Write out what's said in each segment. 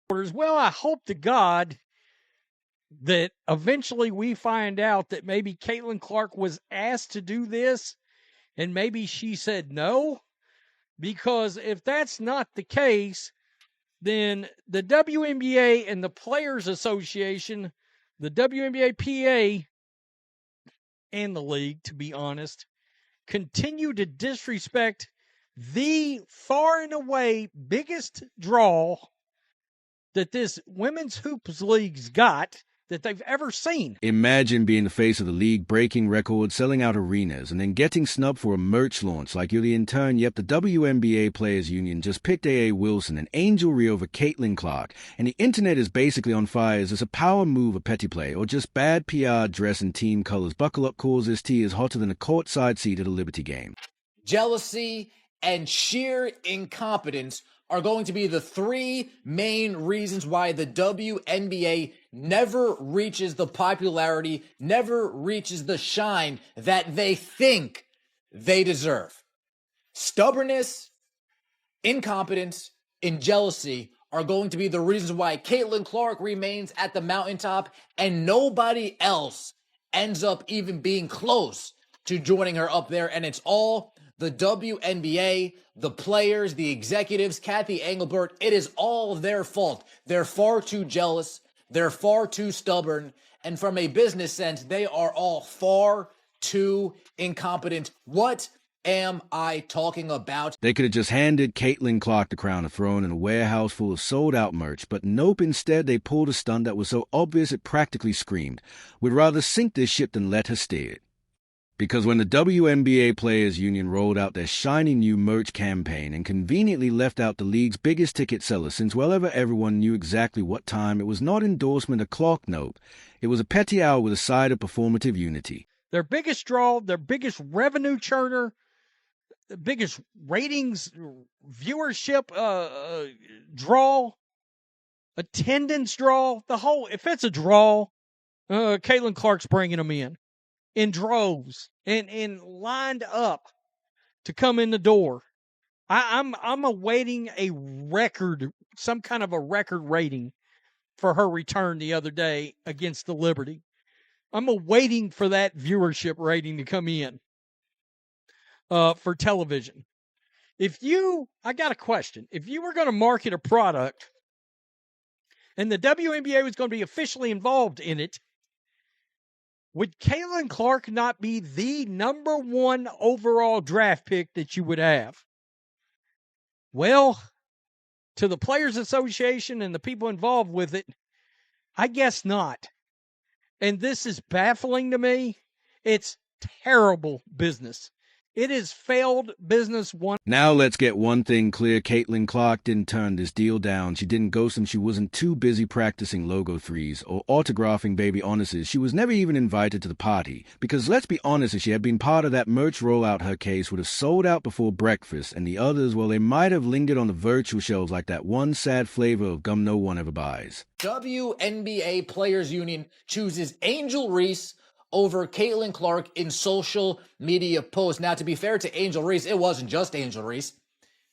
Well, I hope to God that eventually we find out that maybe Caitlin Clark was asked to do this and maybe she said no. Because if that's not the case, then the WNBA and the Players Association, the WNBA PA, and the league, to be honest, continue to disrespect the far and away biggest draw that this women's hoops league's got that they've ever seen. Imagine being the face of the league, breaking records, selling out arenas, and then getting snubbed for a merch launch like you're the intern. Yep, the WNBA Players Union just picked A.A. Wilson and Angel Reese over Caitlin Clark, and the internet is basically on fire. Is this a power move, a petty play, or just bad PR dress in team colors? Buckle up, cause this tea is hotter than a courtside seat at a Liberty game. Jealousy and sheer incompetence are going to be the three main reasons why the WNBA never reaches the popularity, never reaches the shine that they think they deserve. Stubbornness, incompetence, and jealousy are going to be the reasons why Caitlin Clark remains at the mountaintop and nobody else ends up even being close to joining her up there. And it's all the WNBA, the players, the executives, Kathy Engelbert. It is all their fault. They're far too jealous. They're far too stubborn. And from a business sense, they are all far too incompetent. What am I talking about? They could have just handed Caitlin Clark the crown of throne in a warehouse full of sold-out merch, but nope, instead they pulled a stunt that was so obvious it practically screamed, "We'd rather sink this ship than let her steer it." Because when the WNBA Players Union rolled out their shiny new merch campaign and conveniently left out the league's biggest ticket seller since well ever everyone knew exactly what time, it was not endorsement or clock note. It was a petty hour with a side of performative unity. Their biggest draw, their biggest revenue churner, the biggest ratings, viewership draw, attendance draw, the whole, if it's a draw, Caitlin Clark's bringing them in droves and lined up to come in the door. I'm awaiting a record, some kind of a record rating for her return the other day against the Liberty. I'm awaiting for that viewership rating to come in for television. I got a question. If you were going to market a product and the WNBA was going to be officially involved in it, would Caitlin Clark not be the number one overall draft pick that you would have? Well, to the Players Association and the people involved with it, I guess not. And this is baffling to me. It's terrible business. It is failed business one. Now let's get one thing clear. Caitlin Clark didn't turn this deal down. She didn't ghost him. She wasn't too busy practicing logo threes or autographing baby honuses. She was never even invited to the party. Because let's be honest, if she had been part of that merch rollout, her case would have sold out before breakfast. And the others, well, they might have lingered on the virtual shelves like that one sad flavor of gum no one ever buys. WNBA Players Union chooses Angel Reese over Caitlin Clark in social media posts. Now, to be fair to Angel Reese, it wasn't just Angel Reese.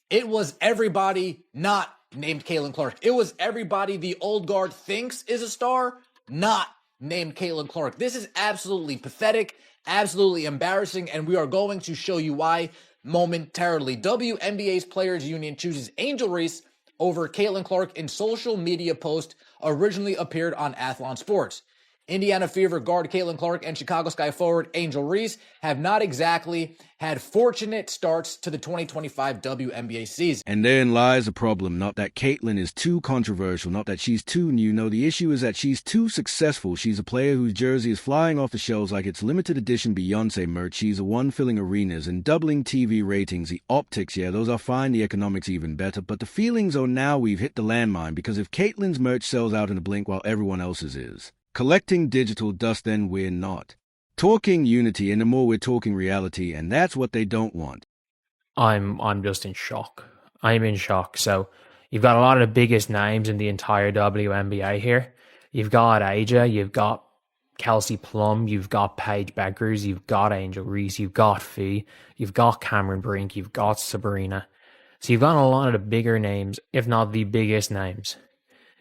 It was everybody not named Caitlin Clark. It was everybody the old guard thinks is a star, not named Caitlin Clark. This is absolutely pathetic, absolutely embarrassing, and we are going to show you why momentarily. WNBA's Players Union chooses Angel Reese over Caitlin Clark in social media post originally appeared on Athlon Sports. Indiana Fever guard Caitlin Clark and Chicago Sky forward Angel Reese have not exactly had fortunate starts to the 2025 WNBA season. And therein lies the problem. Not that Caitlin is too controversial, not that she's too new. No, the issue is that she's too successful. She's a player whose jersey is flying off the shelves like it's limited edition Beyonce merch. She's the one filling arenas and doubling TV ratings. The optics, yeah, those are fine. The economics even better. But the feelings are now we've hit the landmine, because if Caitlin's merch sells out in a blink while everyone else's is collecting digital dust, then we're not talking unity anymore. We're talking reality, and that's what they don't want. I'm just in shock. I'm in shock. So you've got a lot of the biggest names in the entire WNBA here. You've got Aja, you've got Kelsey Plum, you've got Paige Beckers, you've got Angel Reese, you've got Fee, you've got Cameron Brink, you've got Sabrina. So you've got a lot of the bigger names, if not the biggest names,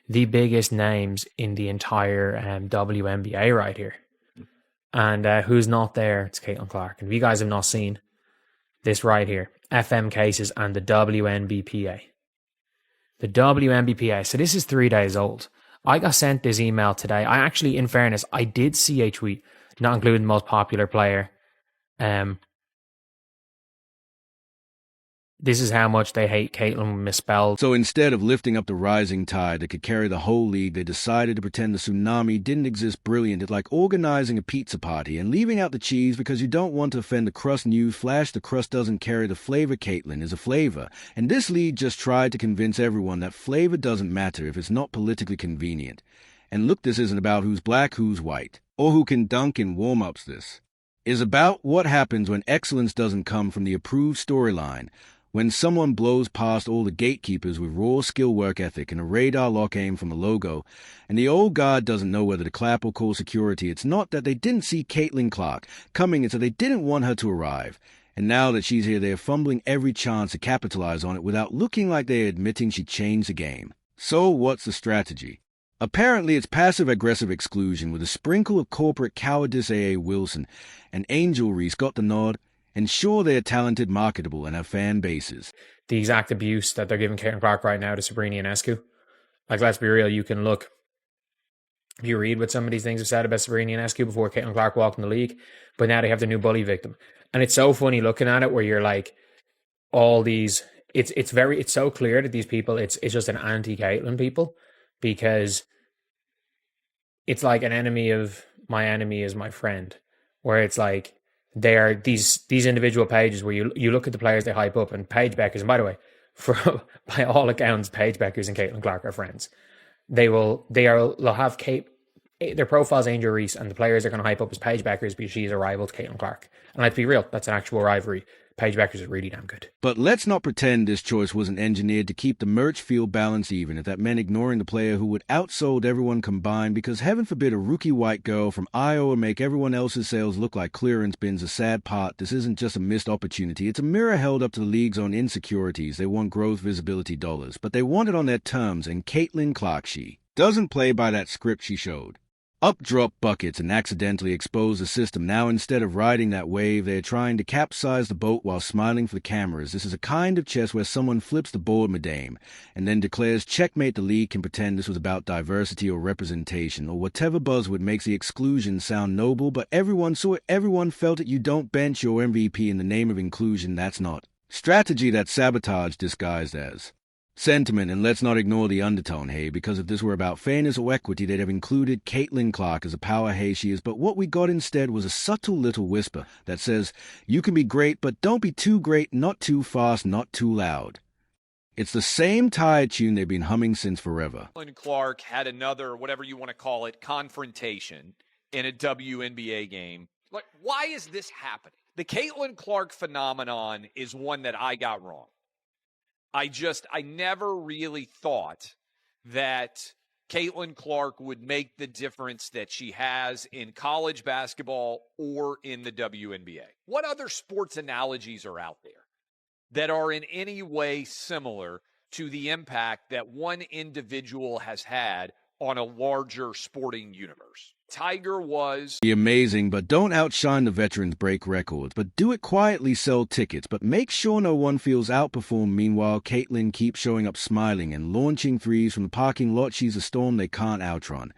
the biggest names in the entire WNBA right here. And who's not there? It's Caitlin Clark. And if you guys have not seen this right here, FM cases and the WNBPA. The WNBPA. So this is 3 days old. I got sent this email today. I actually, in fairness, I did see a tweet, not including the most popular player. This is how much they hate Caitlin misspelled. So instead of lifting up the rising tide that could carry the whole league, they decided to pretend the tsunami didn't exist. Brilliant. It's like organizing a pizza party and leaving out the cheese because you don't want to offend the crust. News flash, the crust doesn't carry the flavor. Caitlin is a flavor. And this league just tried to convince everyone that flavor doesn't matter if it's not politically convenient. And look, this isn't about who's black, who's white, or who can dunk in warm-ups. This is about what happens when excellence doesn't come from the approved storyline. When someone blows past all the gatekeepers with raw skill, work ethic, and a radar lock aim from a logo, and the old guard doesn't know whether to clap or call security, it's not that they didn't see Caitlin Clark coming, it's that they didn't want her to arrive. And now that she's here, they're fumbling every chance to capitalize on it without looking like they're admitting she changed the game. So what's the strategy? Apparently, it's passive-aggressive exclusion with a sprinkle of corporate cowardice. A.A. Wilson and Angel Reese got the nod. And sure, they're talented, marketable, and have fan bases. The exact abuse that they're giving Caitlin Clark right now to Sabrina Ionescu. Like, let's be real, you can look, if you read what some of these things have said about Sabrina Ionescu before Caitlin Clark walked in the league, but now they have the new bully victim. And it's so funny looking at it where you're like, all these, it's so clear that these people, it's just an anti-Caitlin people, because it's like an enemy of my enemy is my friend, where it's like, they are these individual pages where you look at the players they hype up, and Paige Beckers, and by the way, by all accounts, Paige Beckers and Caitlin Clark are friends. They'll have their profile's Angel Reese, and the players they're going to hype up as Paige Beckers because she's a rival to Caitlin Clark. And let's be real, that's an actual rivalry. Paige Beckers is really damn good. But let's not pretend this choice wasn't engineered to keep the merch field balanced, even if that meant ignoring the player who would outsold everyone combined, because heaven forbid a rookie white girl from Iowa make everyone else's sales look like clearance bins. A sad part, this isn't just a missed opportunity, it's a mirror held up to the league's own insecurities. They want growth, visibility, dollars, but they want it on their terms, and Caitlin Clark, she doesn't play by that script she showed. Up drop buckets and accidentally expose the system. Now, instead of riding that wave, they're trying to capsize the boat while smiling for the cameras. This is a kind of chess where someone flips the board, madame, and then declares checkmate. The league can pretend this was about diversity or representation or whatever buzzword makes the exclusion sound noble, but everyone saw it, everyone felt it. You don't bench your MVP in the name of inclusion. That's not strategy, that's sabotage disguised as sentiment. And let's not ignore the undertone, hey, because if this were about fairness or equity, they'd have included Caitlin Clark as a power, hey, she is. But what we got instead was a subtle little whisper that says, you can be great, but don't be too great, not too fast, not too loud. It's the same tired tune they've been humming since forever. Caitlin Clark had another, whatever you want to call it, confrontation in a WNBA game. Like, why is this happening? The Caitlin Clark phenomenon is one that I got wrong. I never really thought that Caitlin Clark would make the difference that she has in college basketball or in the WNBA. What other sports analogies are out there that are in any way similar to the impact that one individual has had on a larger sporting universe? Tiger was amazing, but don't outshine the veterans, break records, but do it quietly, sell tickets, but make sure no one feels outperformed. Meanwhile, Caitlin keeps showing up smiling and launching threes from the parking lot. She's a storm they can't outrun.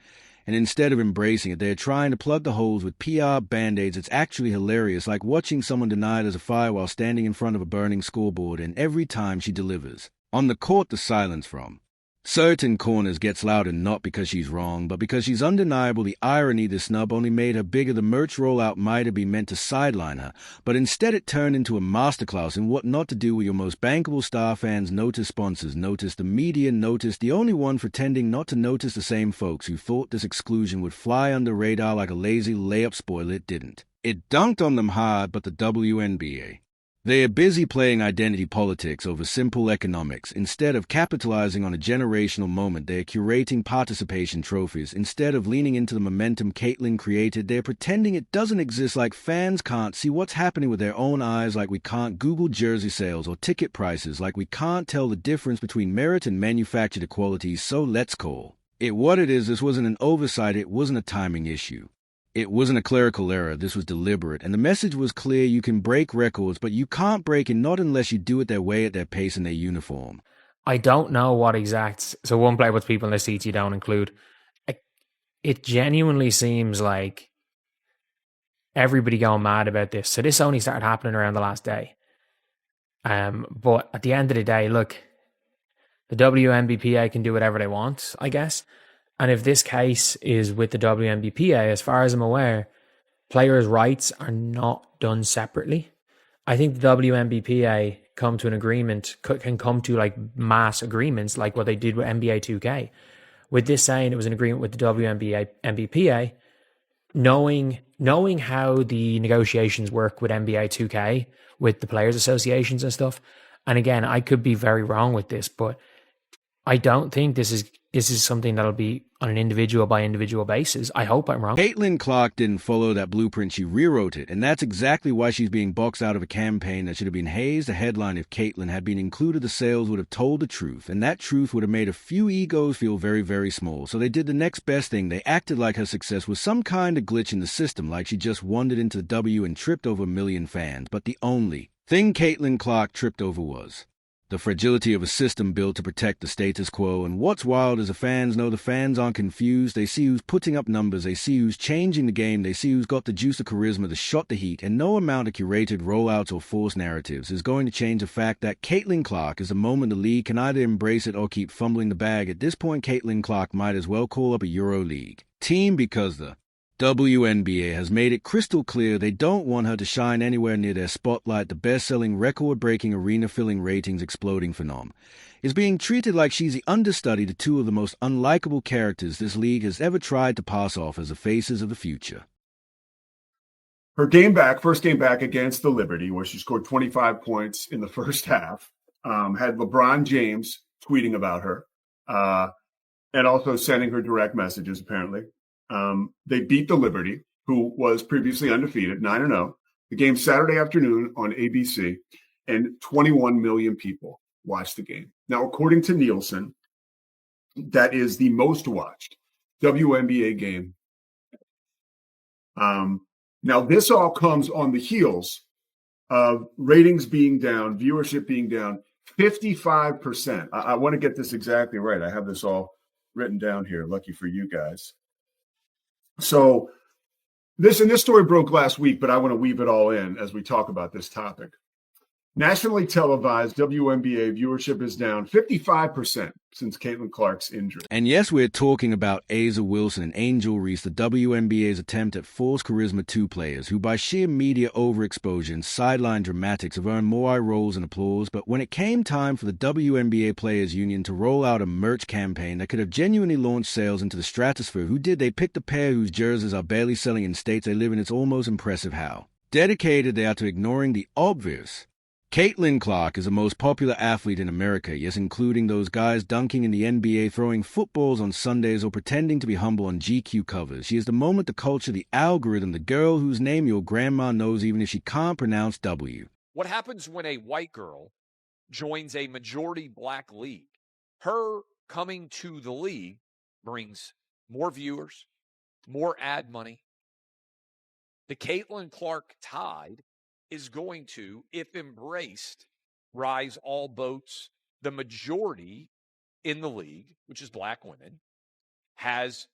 And instead of embracing it, they're trying to plug the holes with PR band-aids. It's actually hilarious, like watching someone deny there's a fire while standing in front of a burning scoreboard, and every time she delivers. On the court, the silence from certain corners gets louder, not because she's wrong, but because she's undeniable. The irony, the snub only made her bigger. The merch rollout might have been meant to sideline her, but instead it turned into a masterclass in what not to do with your most bankable star. Fans notice, sponsors notice, the media notice. The only one pretending not to notice, the same folks who thought this exclusion would fly under radar like a lazy layup. Spoiler, it didn't. It dunked on them hard, but the WNBA, they are busy playing identity politics over simple economics. Instead of capitalizing on a generational moment, they are curating participation trophies. Instead of leaning into the momentum Caitlin created, they are pretending it doesn't exist, like fans can't see what's happening with their own eyes, like we can't Google jersey sales or ticket prices, like we can't tell the difference between merit and manufactured equality. So let's call What it is, this wasn't an oversight, it wasn't a timing issue. It wasn't a clerical error, this was deliberate, and the message was clear: you can break records, but you can't break it, not unless you do it their way, at their pace, in their uniform. I don't know what exact. So one player puts people in their seats you don't include. It genuinely seems like everybody going mad about this. So this only started happening around the last day. But at the end of the day, look, the WNBPA can do whatever they want, I guess. And if this case is with the WNBPA, as far as I'm aware, players' rights are not done separately. I think the WNBPA come to an agreement, can come to like mass agreements like what they did with NBA 2K. With this saying it was an agreement with the WNBPA, knowing how the negotiations work with NBA 2K, with the players' associations and stuff. And again, I could be very wrong with this, but I don't think this is something that'll be on an individual by individual basis. I hope I'm wrong. Caitlin Clark didn't follow that blueprint, she rewrote it, and that's exactly why she's being boxed out of a campaign that should have been hazed. The headline: if Caitlin had been included, the sales would have told the truth, and that truth would have made a few egos feel very, very small. So they did the next best thing. They acted like her success was some kind of glitch in the system, like she just wandered into the W and tripped over a million fans. But the only thing Caitlin Clark tripped over was the fragility of a system built to protect the status quo. And what's wild is the fans know the fans aren't confused. They see who's putting up numbers, they see who's changing the game, they see who's got the juice, the charisma, the shot, the heat, and no amount of curated rollouts or forced narratives is going to change the fact that Caitlin Clark is a moment the league can either embrace it or keep fumbling the bag. At this point, Caitlin Clark might as well call up a Euro League team, because the WNBA has made it crystal clear they don't want her to shine anywhere near their spotlight. The best-selling, record-breaking, arena-filling, ratings exploding phenom is being treated like she's the understudy to two of the most unlikable characters this league has ever tried to pass off as the faces of the future. Her first game back against the Liberty, where she scored 25 points in the first half, had LeBron James tweeting about her and also sending her direct messages, apparently. They beat the Liberty, who was previously undefeated, 9-0. The game Saturday afternoon on ABC, and 21 million people watched the game. Now, according to Nielsen, that is the most watched WNBA game. Now, this all comes on the heels of ratings being down, viewership being down 55%. I want to get this exactly right. I have this all written down here. Lucky for you guys. So this story broke last week, but I want to weave it all in as we talk about this topic. Nationally televised WNBA viewership is down 55% since Caitlin Clark's injury. And yes, we're talking about A'ja Wilson and Angel Reese, the WNBA's attempt at false charisma two players who, by sheer media overexposure and sideline dramatics, have earned more eye rolls and applause. But when it came time for the WNBA Players Union to roll out a merch campaign that could have genuinely launched sales into the stratosphere, who did they? Picked a pair whose jerseys are barely selling in states they live in. It's almost impressive how dedicated they are to ignoring the obvious. Caitlin Clark is the most popular athlete in America, yes, including those guys dunking in the NBA, throwing footballs on Sundays, or pretending to be humble on GQ covers. She is the moment, the culture, the algorithm, the girl whose name your grandma knows even if she can't pronounce W. What happens when a white girl joins a majority black league? Her coming to the league brings more viewers, more ad money. The Caitlin Clark tide is going to, if embraced, rise all boats. The majority in the league, which is black women, has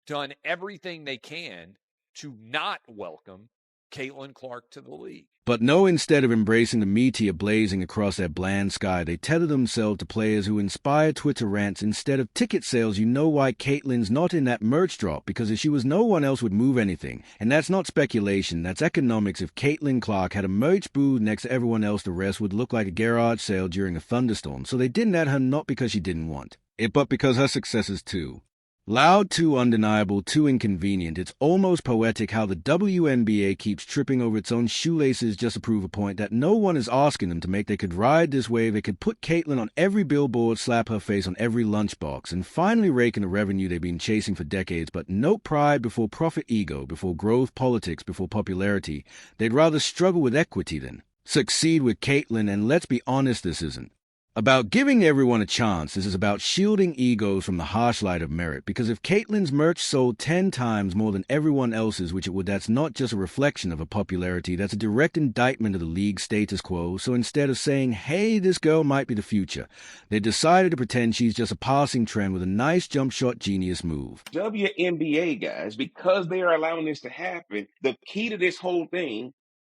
done everything they can to not welcome Caitlin Clark to the league. But no, instead of embracing the meteor blazing across that bland sky, they tether themselves to players who inspire Twitter rants instead of ticket sales. You know why Caitlin's not in that merch drop? Because if she was, no one else would move anything. And that's not speculation, that's economics. If Caitlin Clark had a merch booth next to everyone else, the rest would look like a garage sale during a thunderstorm. So they didn't add her, not because she didn't want it, but because her success is too loud, too undeniable, too inconvenient. It's almost poetic how the WNBA keeps tripping over its own shoelaces just to prove a point that no one is asking them to make. They could ride this wave, they could put Caitlin on every billboard, slap her face on every lunchbox, and finally rake in the revenue they've been chasing for decades. But no pride before profit, ego before growth, politics before popularity. They'd rather struggle with equity than succeed with Caitlin, and let's be honest, this isn't About giving everyone a chance. This is about shielding egos from the harsh light of merit, because if Caitlyn's merch sold 10 times more than everyone else's, which it would, that's not just a reflection of her popularity, that's a direct indictment of the league's status quo. So instead of saying, hey, this girl might be the future, they decided to pretend she's just a passing trend with a nice jump shot genius move. WNBA guys, because they are allowing this to happen, the key to this whole thing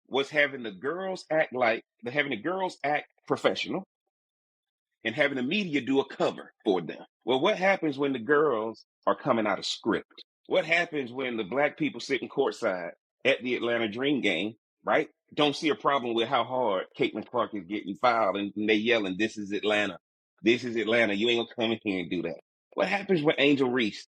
was having the girls act professional, and having the media do a cover for them. Well, what happens when the girls are coming out of script? What happens when the black people sitting courtside at the Atlanta Dream game, right? Don't see a problem with how hard Caitlin Clark is getting fouled, and they yelling, "This is Atlanta. This is Atlanta. You ain't gonna come in here and do that." What happens when Angel Reese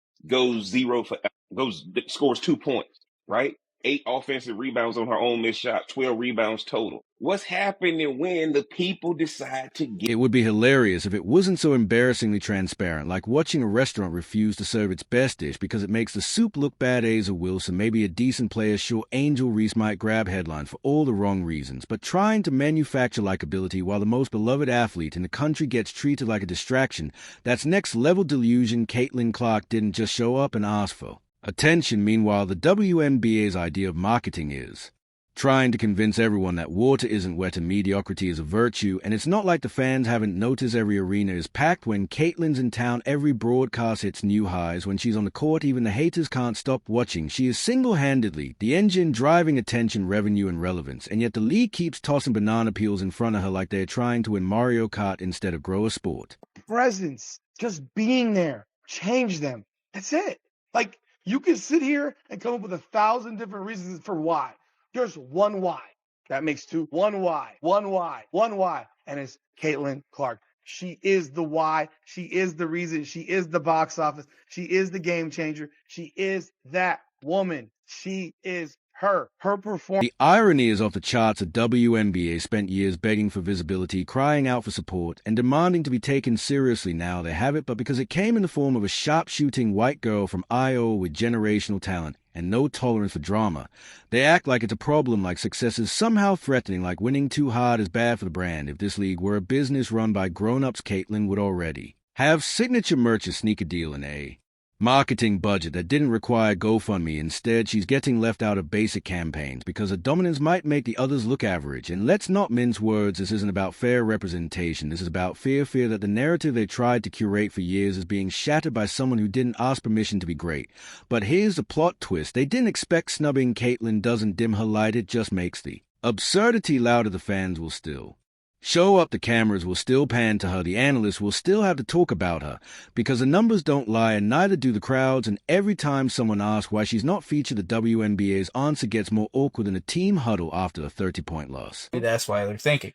scores 2 points, right? 8 offensive rebounds on her own missed shot, 12 rebounds total. What's happening when the people decide to get... It would be hilarious if it wasn't so embarrassingly transparent, like watching a restaurant refuse to serve its best dish because it makes the soup look bad. Asa Wilson, maybe a decent player, sure, Angel Reese might grab headlines for all the wrong reasons, but trying to manufacture likability while the most beloved athlete in the country gets treated like a distraction, that's next-level delusion Caitlin Clark didn't just show up and ask for. Attention. Meanwhile, the WNBA's idea of marketing is trying to convince everyone that water isn't wet and mediocrity is a virtue, and it's not like the fans haven't noticed every arena is packed when Caitlyn's in town, every broadcast hits new highs. When she's on the court, even the haters can't stop watching. She is single-handedly the engine driving attention, revenue, and relevance, and yet the league keeps tossing banana peels in front of her like they're trying to win Mario Kart instead of grow a sport. Presence, just being there, change them. That's it. Like, you can sit here and come up with 1,000 different reasons for why. There's one why. That makes two. One why. And it's Caitlin Clark. She is the why. She is the reason. She is the box office. She is the game changer. She is that woman. She is her. Her performance. The irony is off the charts. The WNBA spent years begging for visibility, crying out for support, and demanding to be taken seriously. Now they have it, but because it came in the form of a sharpshooting white girl from Iowa with generational talent and no tolerance for drama, they act like it's a problem, like success is somehow threatening, like winning too hard is bad for the brand. If this league were a business run by grown-ups, Caitlin would already have signature merch, a sneaker deal, and a marketing budget that didn't require GoFundMe. Instead, she's getting left out of basic campaigns because her dominance might make the others look average. And let's not mince words, this isn't about fair representation. This is about fear that the narrative they tried to curate for years is being shattered by someone who didn't ask permission to be great. But here's the plot twist. They didn't expect snubbing Caitlin doesn't dim her light, it just makes the absurdity louder. The fans will still show up, the cameras will still pan to her, the analysts will still have to talk about her, because the numbers don't lie and neither do the crowds, and every time someone asks why she's not featured, the WNBA's answer gets more awkward than a team huddle after a 30-point loss. That's why they're thinking.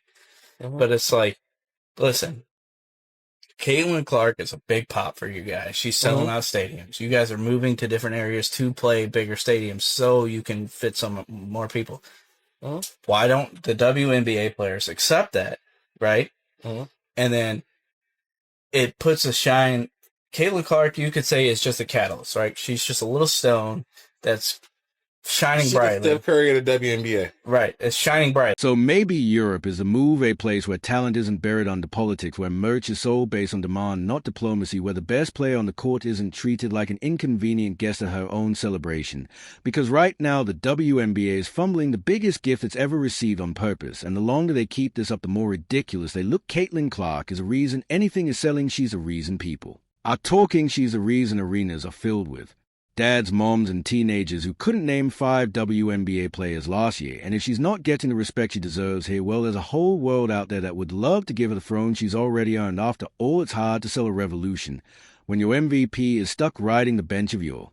But it's like, listen, Caitlin Clark is a big pop for you guys. She's selling out stadiums. You guys are moving to different areas to play bigger stadiums so you can fit some more people. Why don't the WNBA players accept that, right? And then it puts a shine. Caitlin Clark, you could say, is just a catalyst, right? She's just a little stone that's shining brightly. Steph Curry of the WNBA. Right, it's shining bright. So maybe Europe is a move, a place where talent isn't buried under politics, where merch is sold based on demand, not diplomacy, where the best player on the court isn't treated like an inconvenient guest at her own celebration. Because right now, the WNBA is fumbling the biggest gift it's ever received on purpose, and the longer they keep this up, the more ridiculous they look. Caitlin Clark is a reason anything is selling. She's a reason people are talking. She's a reason arenas are filled with dads, moms, and teenagers who couldn't name 5 WNBA players last year. And if she's not getting the respect she deserves here, well, there's a whole world out there that would love to give her the throne she's already earned. After all, it's hard to sell a revolution when your MVP is stuck riding the bench of your